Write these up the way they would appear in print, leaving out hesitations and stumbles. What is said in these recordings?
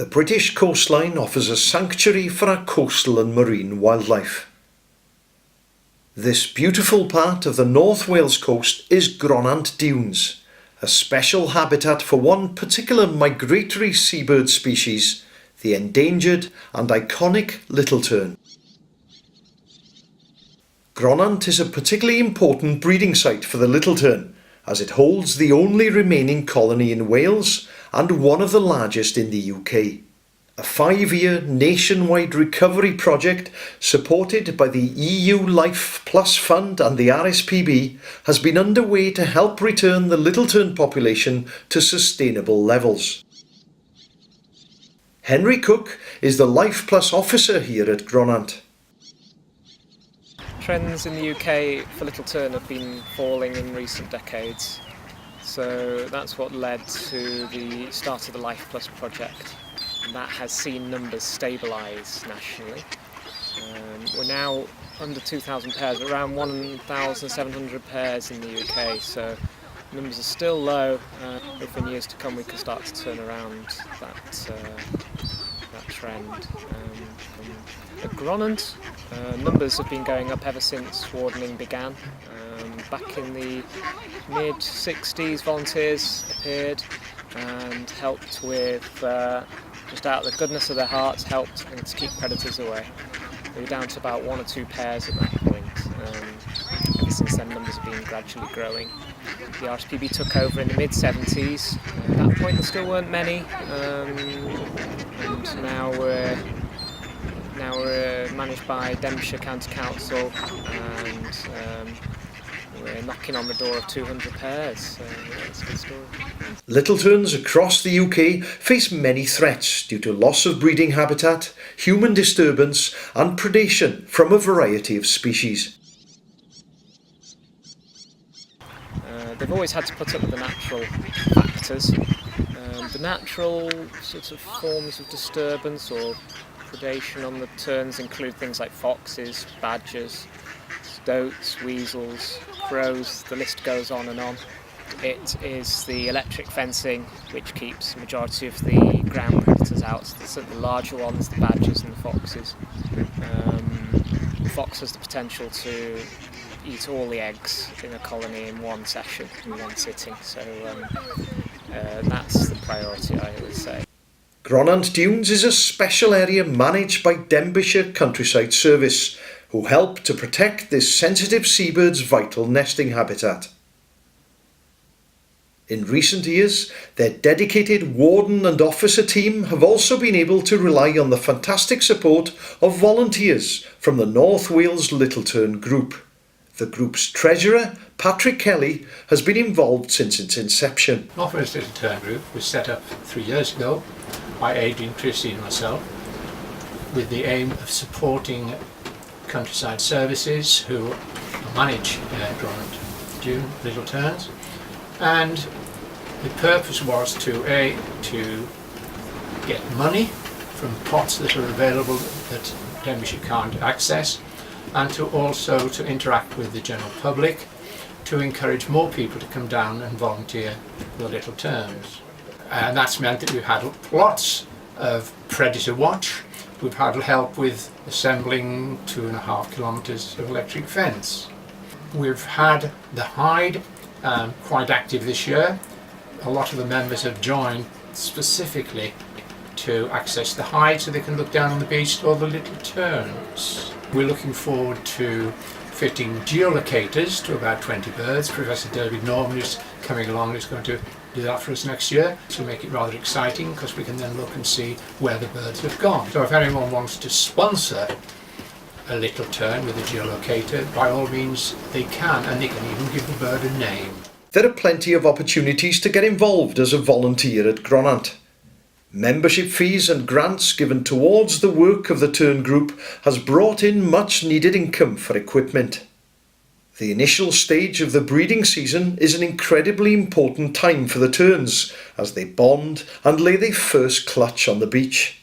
The British coastline offers a sanctuary for our coastal and marine wildlife. This beautiful part of the North Wales coast is Gronant Dunes, a special habitat for one particular migratory seabird species, the endangered and iconic Little Tern. Gronant is a particularly important breeding site for the Little Tern, as it holds the only remaining colony in Wales and one of the largest in the UK. A 5-year nationwide recovery project supported by the EU Life Plus Fund and the RSPB has been underway to help return the Little Tern population to sustainable levels. Henry Cook is the Life Plus officer here at Gronant. Trends in the UK for Little Tern have been falling in recent decades, so that's what led to the start of the Life Plus project, and that has seen numbers stabilise nationally. We're now under 2,000 pairs, around 1,700 pairs in the UK, so numbers are still low. If in years to come we can start to turn around that trend. At Gronant, numbers have been going up ever since wardening began. Back in the mid-60s, volunteers appeared and helped with, just out of the goodness of their hearts, helped to keep predators away. We were down to about 1 or 2 pairs at that point. Ever since then, numbers have been gradually growing. The RSPB took over in the mid-70s. At that point, there still weren't many, and now we're managed by Denbighshire County Council, and we're knocking on the door of 200 pairs, so it's a good story. Little Terns across the UK face many threats due to loss of breeding habitat, human disturbance and predation from a variety of species. They've always had to put up with the natural factors. The natural sort of forms of disturbance or predation on the terns include things like foxes, badgers, stoats, weasels, crows, the list goes on and on. It is the electric fencing which keeps the majority of the ground predators out, so the larger ones, the badgers and the foxes. The fox has the potential to eat all the eggs in a colony in one session, in one sitting, so that's the priority, I would say. Gronant Dunes is a special area managed by Denbighshire Countryside Service, who help to protect this sensitive seabird's vital nesting habitat. In recent years, their dedicated warden and officer team have also been able to rely on the fantastic support of volunteers from the North Wales Little Tern group. The group's treasurer, Patrick Kelly, has been involved since its inception. North Wales Little Tern group was set up 3 years ago by Adrian, Christie and myself, with the aim of supporting countryside services who manage Gronant Dunes, Little Terns, and the purpose was to get money from pots that are available that Denbighshire can't access, and to also to interact with the general public, to encourage more people to come down and volunteer for the Little Terns. And that's meant that we've had lots of predator watch. We've had help with assembling 2.5 kilometres of electric fence. We've had the hide quite active this year. A lot of the members have joined specifically to access the hide so they can look down on the beach to all the Little Terns. We're looking forward to fitting geolocators to about 20 birds. Professor David Norman is coming along, is going to do that for us next year, to make it rather exciting, because we can then look and see where the birds have gone. So if anyone wants to sponsor a Little Tern with a geolocator, by all means they can, and they can even give the bird a name. There are plenty of opportunities to get involved as a volunteer at Gronant. Membership fees and grants given towards the work of the Tern Group has brought in much needed income for equipment. The initial stage of the breeding season is an incredibly important time for the terns as they bond and lay their first clutch on the beach.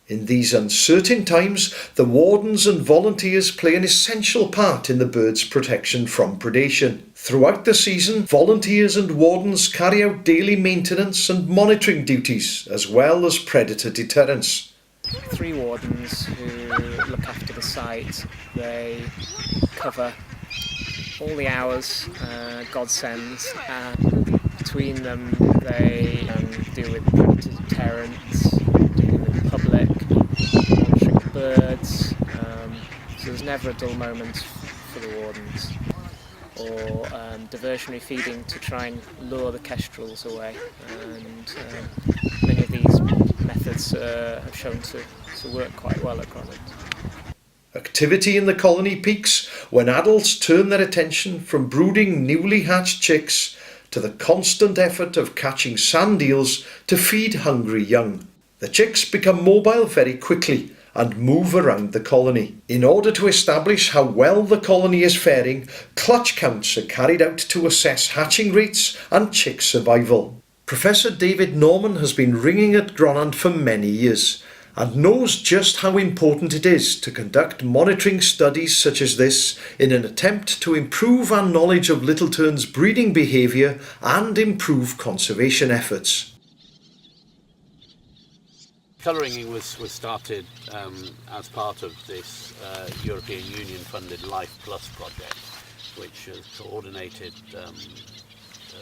In these uncertain times, the wardens and volunteers play an essential part in the birds' protection from predation. Throughout the season, volunteers and wardens carry out daily maintenance and monitoring duties, as well as predator deterrence. 3 wardens who look after the site. They cover all the hours God sends, and between them they deal with predator deterrence, dealing with the public, monitoring birds, so there's never a dull moment for the wardens. Or diversionary feeding to try and lure the kestrels away, and many of these methods have shown to work quite well at Gronant. Activity in the colony peaks when adults turn their attention from brooding newly hatched chicks to the constant effort of catching sand eels to feed hungry young. The chicks become mobile very quickly and move around the colony. In order to establish how well the colony is faring, clutch counts are carried out to assess hatching rates and chick survival. Professor David Norman has been ringing at Gronant for many years and knows just how important it is to conduct monitoring studies such as this in an attempt to improve our knowledge of Little Tern's breeding behaviour and improve conservation efforts. Colouring was started as part of this European Union funded Life Plus project, which has coordinated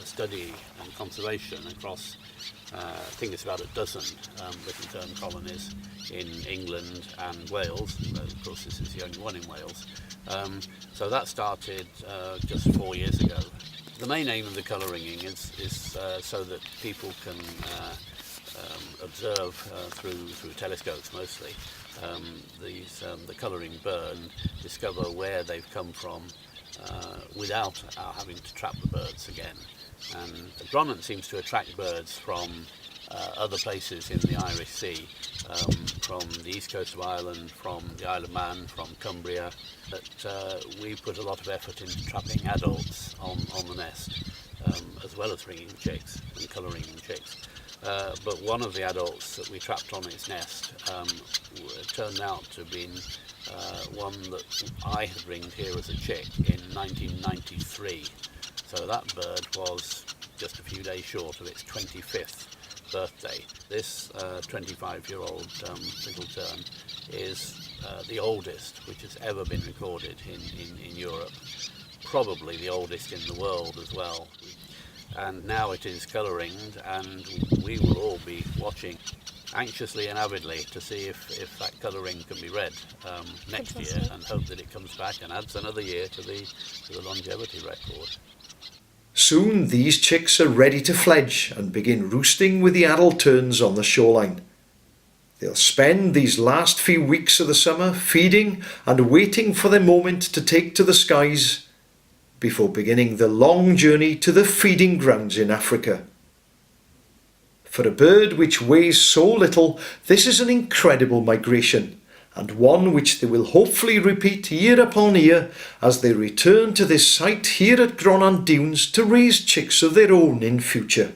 study and conservation across I think it's about a dozen Little Tern colonies in England and Wales. Of course this is the only one in Wales. So that started just 4 years ago. The main aim of the colour ringing is so that people can observe through telescopes mostly the colouring bird and discover where they've come from without having to trap the birds again. And Gronant seems to attract birds from other places in the Irish Sea, from the east coast of Ireland, from the Isle of Man, from Cumbria. But we put a lot of effort into trapping adults on the nest, as well as ringing chicks and colouring chicks. But one of the adults that we trapped on its nest turned out to have been one that I had ringed here as a chick in 1993. So that bird was just a few days short of its 25th birthday. This 25-year-old Little Tern is the oldest which has ever been recorded in Europe, probably the oldest in the world as well. And now it is colour-ringed, and we will all be watching anxiously and avidly to see if that colour ring can be read next year, and hope that it comes back and adds another year to the longevity record. Soon these chicks are ready to fledge and begin roosting with the adult terns on the shoreline. They'll spend these last few weeks of the summer feeding and waiting for their moment to take to the skies before beginning the long journey to the feeding grounds in Africa. For a bird which weighs so little, this is an incredible migration, and one which they will hopefully repeat year upon year as they return to this site here at Gronant Dunes to raise chicks of their own in future.